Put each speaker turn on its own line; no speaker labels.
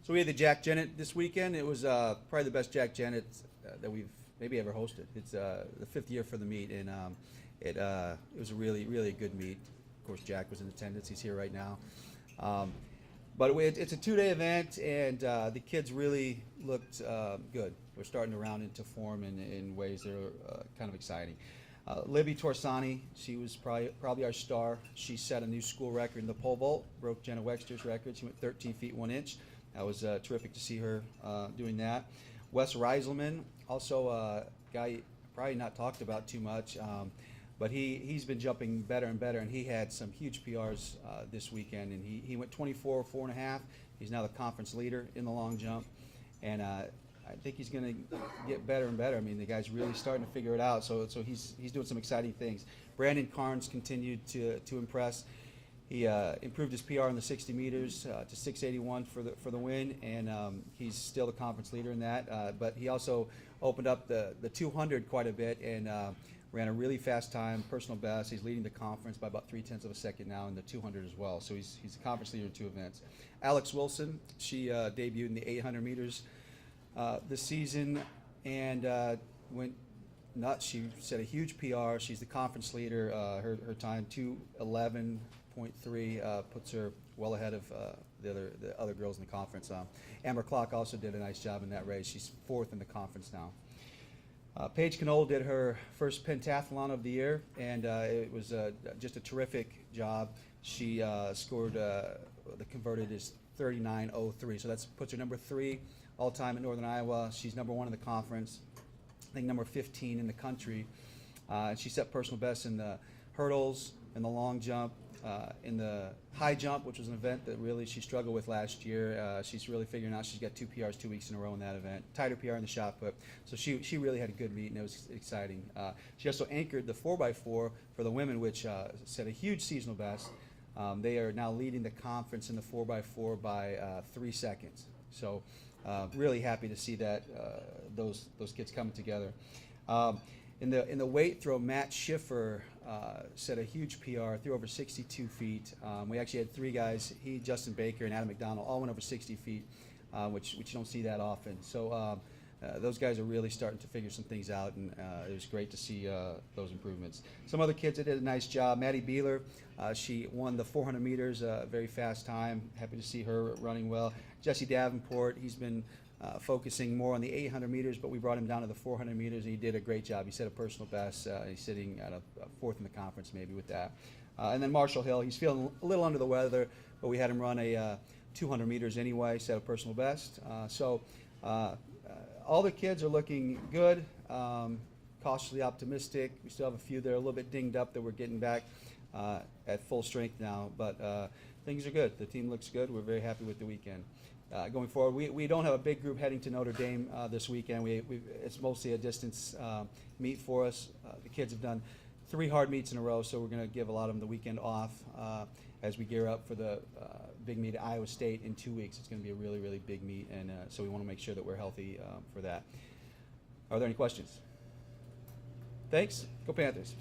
So we had the Jack Jennett this weekend. It was probably the best Jack Jennett that we've maybe ever hosted. It's the 5th year for the meet, and it was a really good meet. Of course, Jack was in attendance. He's here right now. But it's a 2-day event, and the kids really looked good. We're starting to round into form in ways that are kind of exciting. Libby Torresani, she was probably our star. She set a new school record in the pole vault, broke Jenna Wexter's record. She went 13 feet 1 inch. That was terrific to see her doing that. Wes Reiselman, also a guy probably not talked about too much, but he's been jumping better and better, and he had some huge PRs this weekend, and he went 24 4.5. He's now the conference leader in the long jump, and I think he's going to get better and better. I mean, the guy's really starting to figure it out, so he's doing some exciting things. Brandon Carnes continued to impress. He improved his PR in the 60 meters to 681 for the win, and he's still the conference leader in that. But he also opened up the 200 quite a bit and ran a really fast time, personal best. He's leading the conference by about 0.3 of a second now in the 200 as well. So he's the conference leader in 2 events. Alex Wilson, she debuted in the 800 meters this season and went nuts. She set a huge PR. She's the conference leader. Her time 2:11.3 puts her well ahead of the other girls in the conference. Amber Clark also did a nice job in that race. She's 4th in the conference now. Paige Knoll did her first pentathlon of the year, and it was just a terrific job. She scored the converted is 39.03, so that puts her number 3 all time in Northern Iowa. She's number 1 in the conference, I think number 15 in the country. She set personal best in the hurdles, in the long jump, in the high jump, which was an event that really she struggled with last year. She's really figuring out. She's got 2 PRs 2 weeks in a row in that event. Tighter PR in the shot put. So she really had a good meet, and it was exciting. She also anchored the 4x4 for the women, which set a huge seasonal best. They are now leading the conference in the 4x4 by 3 seconds. So really happy to see that those kids coming together. In the weight throw, Matt Schiffer set a huge PR, threw over 62 feet. We actually had 3 guys, he, Justin Baker, and Adam McDonald, all went over 60 feet, which you don't see that often. So those guys are really starting to figure some things out, and it was great to see those improvements. Some other kids that did a nice job. Maddie Beeler, she won the 400 meters, very fast time. Happy to see her running well. Jesse Davenport, he's been focusing more on the 800 meters, but we brought him down to the 400 meters, and he did a great job. He set a personal best. He's sitting at a 4th in the conference maybe with that. And then Marshall Hill, he's feeling a little under the weather, but we had him run a 200 meters anyway, set a personal best. All the kids are looking good, cautiously optimistic. We still have a few that are a little bit dinged up that we're getting back at full strength now, but things are good. The team looks good. We're very happy with the weekend. Going forward, we don't have a big group heading to Notre Dame this weekend. It's mostly a distance meet for us. The kids have done 3 hard meets in a row, so we're going to give a lot of them the weekend off as we gear up for the big meet at Iowa State in 2 weeks. It's going to be a really big meet, and so we want to make sure that we're healthy for that. Are there any questions? Thanks. Go Panthers.